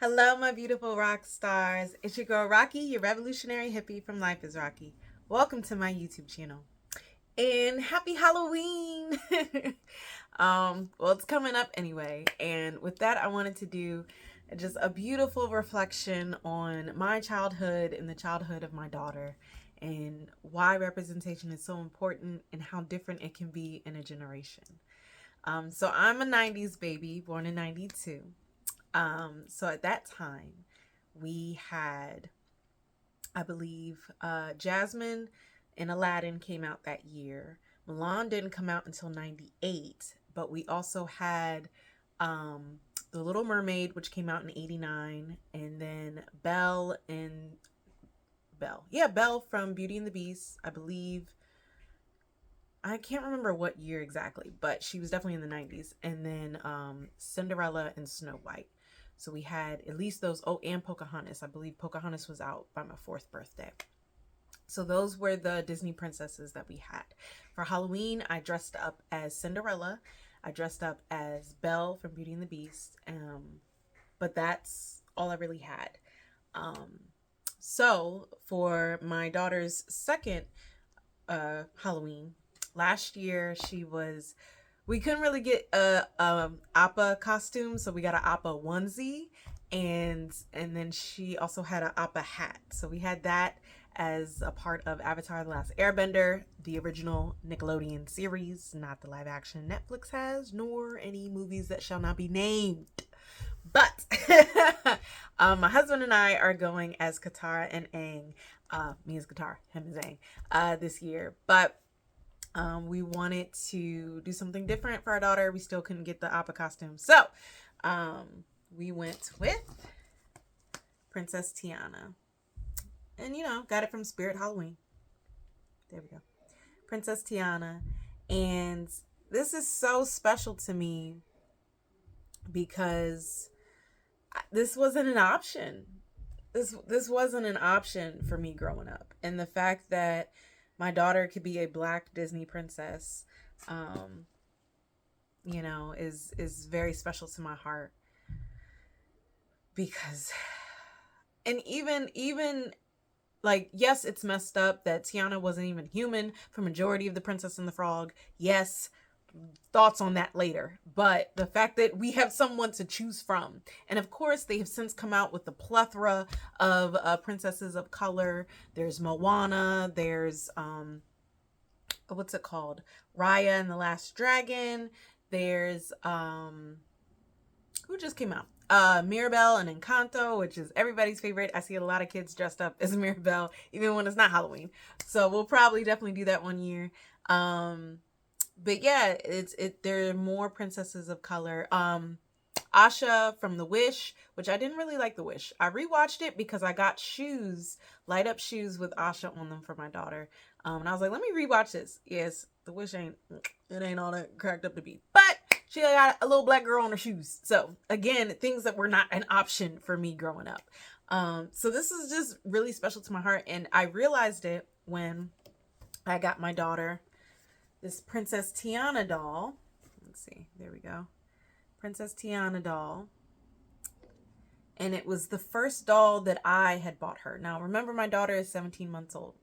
Hello, my beautiful rock stars. It's your girl Rocqi, your revolutionary hippie from LifeIsRocqi. Welcome to my YouTube channel. And happy Halloween! Well, it's coming up anyway. And with that, I wanted to do just a beautiful reflection on my childhood and the childhood of my daughter and why representation is so important and how different it can be in a generation. So I'm a 90s baby, born in 92. So at that time, we had, I believe, Jasmine and Aladdin came out that year. Milan didn't come out until 98, but we also had The Little Mermaid, which came out in 89, and then Belle from Beauty and the Beast, I believe. I can't remember what year exactly, but she was definitely in the 90s. And then Cinderella and Snow White. So we had at least those. Oh, and Pocahontas. I believe Pocahontas was out by my fourth birthday. So those were the Disney princesses that we had. For Halloween, I dressed up as Cinderella. I dressed up as Belle from Beauty and the Beast. But that's all I really had. So for my daughter's second Halloween, last year we couldn't really get a Appa costume, so we got an Appa onesie, and then she also had an Appa hat. So we had that as a part of Avatar: The Last Airbender, the original Nickelodeon series, not the live action Netflix has, nor any movies that shall not be named. But my husband and I are going as Katara and Aang. Me as Katara, him as Aang, this year. But we wanted to do something different for our daughter. We still couldn't get the Appa costume. So we went with Princess Tiana. And, got it from Spirit Halloween. There we go. Princess Tiana. And this is so special to me because this wasn't an option. This wasn't an option for me growing up. And the fact that my daughter could be a black Disney princess, is very special to my heart. Because, and even like, yes, it's messed up that Tiana wasn't even human for majority of the Princess and the Frog. Yes, thoughts on that later. But the fact that we have someone to choose from, and of course they have since come out with a plethora of princesses of color. There's Moana. There's what's it called? Raya and the Last Dragon. There's who just came out? Mirabelle and Encanto, which is everybody's favorite. I see a lot of kids dressed up as Mirabelle, even when it's not Halloween. So we'll probably definitely do that one year. But yeah, there are more princesses of color. Asha from The Wish, which I didn't really like The Wish. I rewatched it because I got shoes, light up shoes with Asha on them for my daughter. And I was like, let me rewatch this. Yes, The Wish ain't all that cracked up to be. But she got a little black girl on her shoes. So again, things that were not an option for me growing up. So this is just really special to my heart. And I realized it when I got my daughter this Princess Tiana doll. Let's see. There we go. Princess Tiana doll. And it was the first doll that I had bought her. Now, remember, my daughter is 17 months old.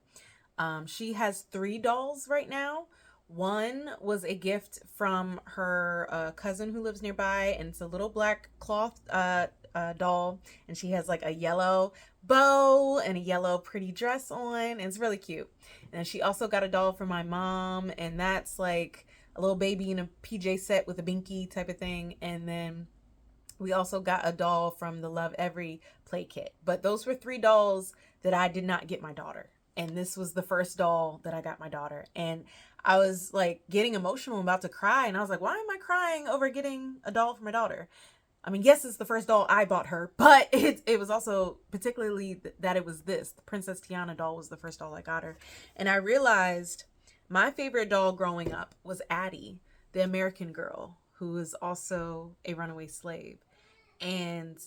She has 3 dolls right now. One was a gift from her cousin who lives nearby, and it's a little black cloth doll, and she has like a yellow bow and a yellow pretty dress on, and it's really cute. And she also got a doll for my mom, and that's like a little baby in a PJ set with a binky type of thing. And then we also got a doll from the Love Every play kit. But those were 3 dolls that I did not get my daughter. And this was the first doll that I got my daughter. And I was like getting emotional, about to cry. And I was like, why am I crying over getting a doll for my daughter? I mean, yes, it's the first doll I bought her, but it was also particularly that it was this. The Princess Tiana doll was the first doll I got her. And I realized my favorite doll growing up was Addie, the American girl, who was also a runaway slave. And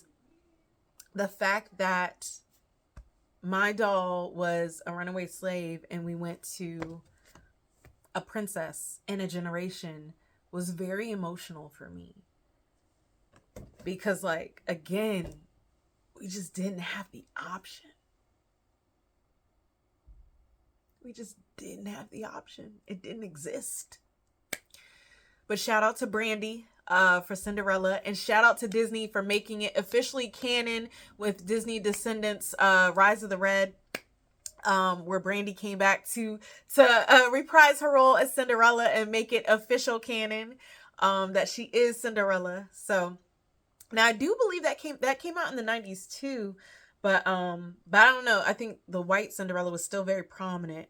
the fact that my doll was a runaway slave and we went to a princess in a generation was very emotional for me. Because, like, again, We just didn't have the option. We just didn't have the option. It didn't exist. But shout out to Brandy for Cinderella, and shout out to Disney for making it officially canon with Disney Descendants Rise of the Red, where Brandy came back to reprise her role as Cinderella and make it official canon that she is Cinderella. So now I do believe that came out in the 90s too, but I don't know. I think the white Cinderella was still very prominent.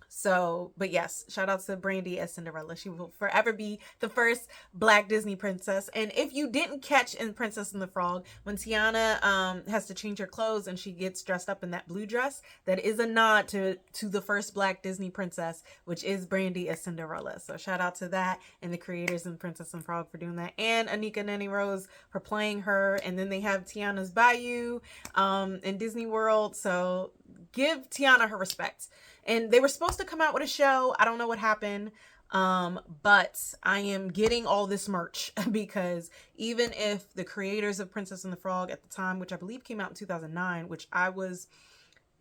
So, but yes, shout out to Brandy as Cinderella. She will forever be the first Black Disney princess. And if you didn't catch in Princess and the Frog, when Tiana has to change her clothes and she gets dressed up in that blue dress, that is a nod to the first Black Disney princess, which is Brandy as Cinderella. So shout out to that and the creators in Princess and Frog for doing that, and Anika Nene Rose for playing her. And then they have Tiana's Bayou in Disney World. So give Tiana her respect. And they were supposed to come out with a show. I don't know what happened. But I am getting all this merch because even if the creators of Princess and the Frog at the time, which I believe came out in 2009, which I was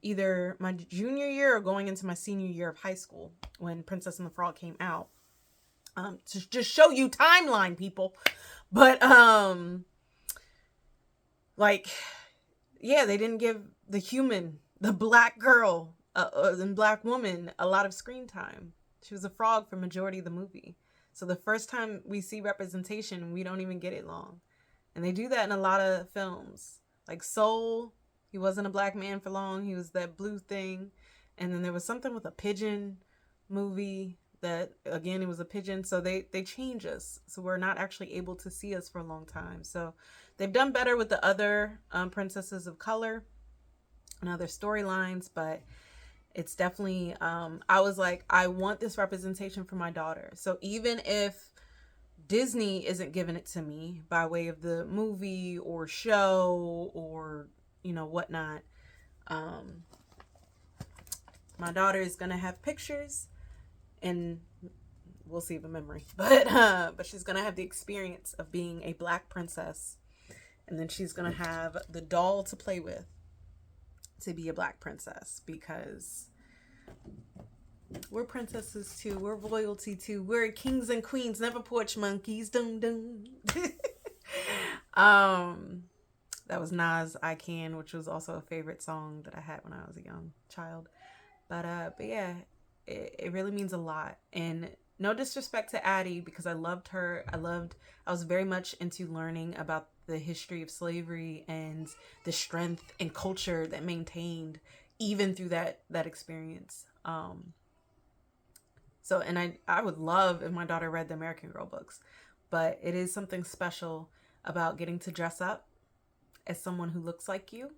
either my junior year or going into my senior year of high school when Princess and the Frog came out, to just show you timeline, people. But like, yeah, they didn't give the Black girl, the Black woman, a lot of screen time. She was a frog for majority of the movie. So the first time we see representation, we don't even get it long. And they do that in a lot of films. Like Soul, he wasn't a Black man for long. He was that blue thing. And then there was something with a pigeon movie that, again, it was a pigeon. So they change us. So we're not actually able to see us for a long time. So they've done better with the other princesses of color and other storylines, but it's definitely, I was like, I want this representation for my daughter. So even if Disney isn't giving it to me by way of the movie or show or, whatnot, my daughter is going to have pictures and we'll see the memory, but she's going to have the experience of being a Black princess. And then she's going to have the doll to play with to be a Black princess, because we're princesses too. We're royalty too. We're kings and queens, never porch monkeys. Dun dun. That was Nas' I Can, which was also a favorite song that I had when I was a young child. But yeah, it really means a lot. And no disrespect to Addie, because I loved her. I was very much into learning about the history of slavery and the strength and culture that maintained even through that experience. So, and I would love if my daughter read the American Girl books, but it is something special about getting to dress up as someone who looks like you.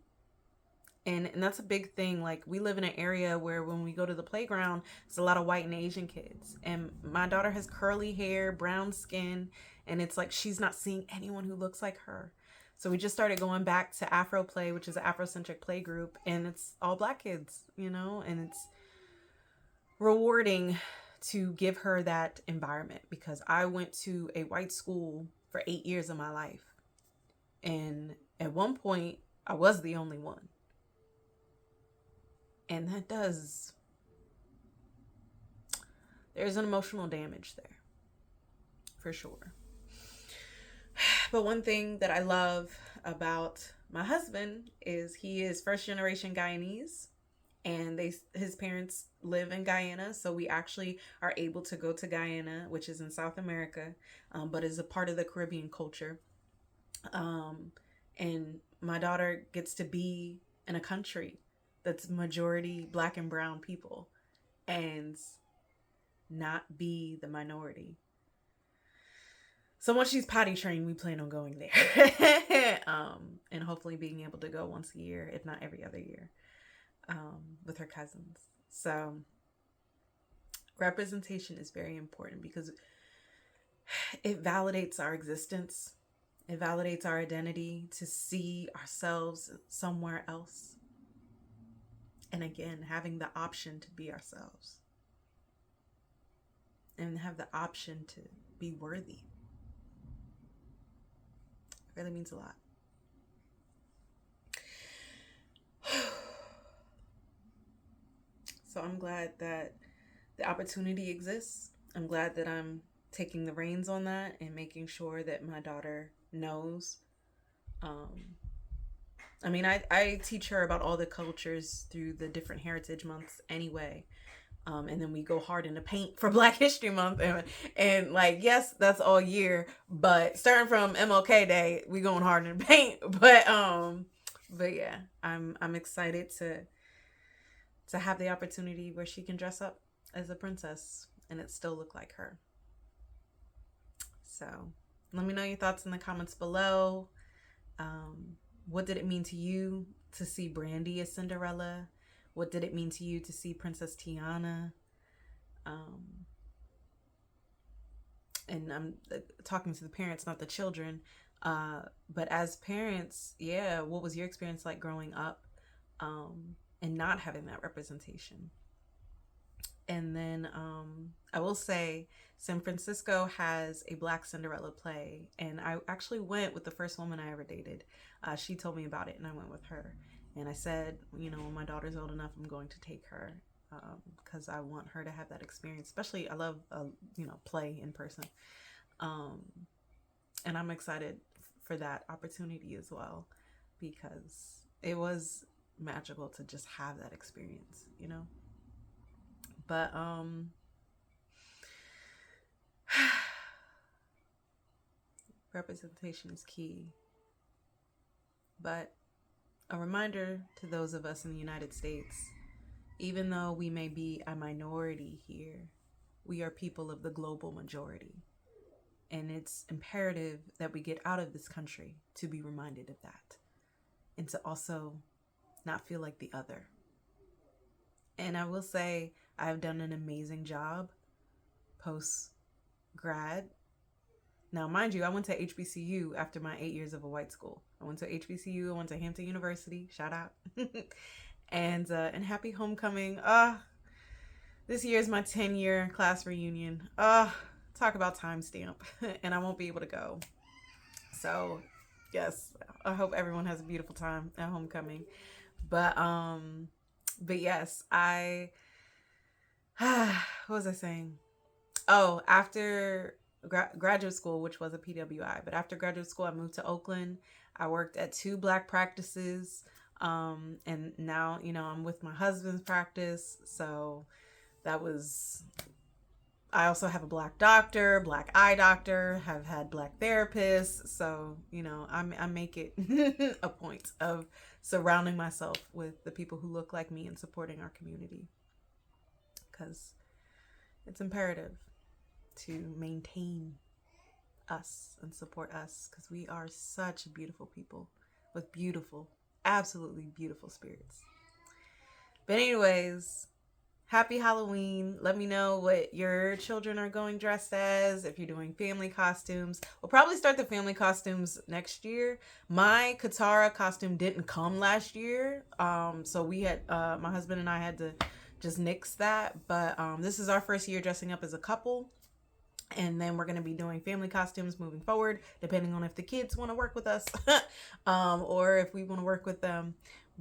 And that's a big thing. Like, we live in an area where when we go to the playground, it's a lot of white and Asian kids. And my daughter has curly hair, brown skin, and it's like she's not seeing anyone who looks like her. So we just started going back to Afro Play, which is an Afrocentric play group, and it's all Black kids, and it's rewarding to give her that environment, because I went to a white school for 8 years of my life. And at one point, I was the only one. And there's an emotional damage there, for sure. But one thing that I love about my husband is he is first generation Guyanese, and his parents live in Guyana. So we actually are able to go to Guyana, which is in South America, but is a part of the Caribbean culture. And my daughter gets to be in a country that's majority Black and brown people and not be the minority. So once she's potty trained, we plan on going there. And hopefully being able to go once a year, if not every other year, with her cousins. So representation is very important because it validates our existence. It validates our identity to see ourselves somewhere else. And again, having the option to be ourselves and have the option to be worthy. It really means a lot. So I'm glad that the opportunity exists. I'm glad that I'm taking the reins on that and making sure that my daughter knows. Um, I mean, I teach her about all the cultures through the different heritage months anyway. And then we go hard in the paint for Black History Month, and like, yes, that's all year, but starting from MLK Day, we going hard in the paint. But yeah, I'm excited to have the opportunity where she can dress up as a princess and it still look like her. So let me know your thoughts in the comments below. What did it mean to you to see Brandy as Cinderella? What did it mean to you to see Princess Tiana? And I'm talking to the parents, not the children. But as parents, yeah, what was your experience like growing up and not having that representation? And then I will say San Francisco has a Black Cinderella play. And I actually went with the first woman I ever dated. She told me about it and I went with her. And I said, you know, when my daughter's old enough, I'm going to take her because I want her to have that experience. Especially, I love, play in person. And I'm excited for that opportunity as well because it was magical to just have that experience, you know? But representation is key. But a reminder to those of us in the United States, even though we may be a minority here, we are people of the global majority. And it's imperative that we get out of this country to be reminded of that and to also not feel like the other. And I will say I've done an amazing job post-grad. Now, mind you, I went to HBCU after my 8 years of a white school. I went to HBCU, I went to Hampton University, shout out. and happy homecoming. This year is my 10-year class reunion. Talk about timestamp. And I won't be able to go. So, yes, I hope everyone has a beautiful time at homecoming. But yes, what was I saying? Oh, after graduate school, which was a PWI, but after graduate school, I moved to Oakland. I worked at 2 Black practices. And now, I'm with my husband's practice. So I also have a Black doctor, Black eye doctor, have had Black therapists. So, I make it a point of surrounding myself with the people who look like me and supporting our community. Because it's imperative to maintain us and support us because we are such beautiful people with beautiful, absolutely beautiful spirits. But anyways, happy Halloween. Let me know what your children are going dressed as, if you're doing family costumes. We'll probably start the family costumes next year. My Katara costume didn't come last year. So we had, my husband and I had to just nix that. But this is our first year dressing up as a couple. And then we're going to be doing family costumes moving forward, depending on if the kids want to work with us or if we want to work with them.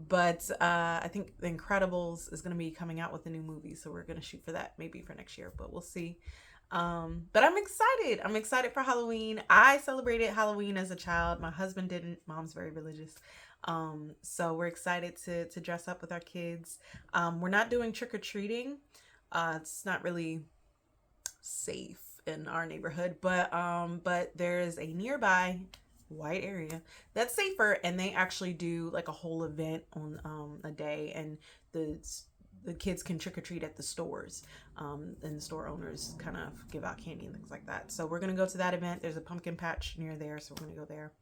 But I think The Incredibles is going to be coming out with a new movie. So we're going to shoot for that maybe for next year, but we'll see. But I'm excited. I'm excited for Halloween. I celebrated Halloween as a child. My husband didn't. Mom's very religious. So we're excited to dress up with our kids. We're not doing trick-or-treating. It's not really safe in our neighborhood, but there is a nearby white area that's safer, and they actually do like a whole event on a day, and the kids can trick-or-treat at the stores, and the store owners kind of give out candy and things like that. So we're gonna go to that event. There's a pumpkin patch near there, so we're gonna go there.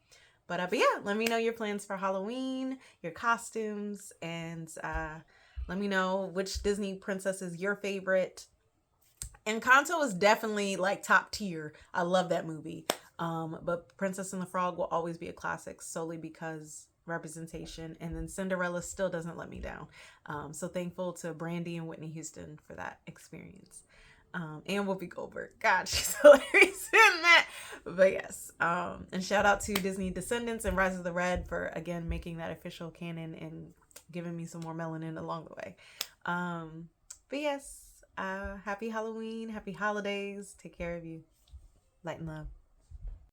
But yeah, let me know your plans for Halloween, your costumes, and let me know which Disney princess is your favorite. Encanto is definitely like top tier. I love that movie. But Princess and the Frog will always be a classic solely because representation. And then Cinderella still doesn't let me down. So thankful to Brandy and Whitney Houston for that experience. And Whoopi Goldberg. God, she's hilarious in that. But yes. And shout out to Disney Descendants and Rise of the Red for, again, making that official canon and giving me some more melanin along the way. But But yes, happy Halloween, happy holidays. Take care of you. Light and love.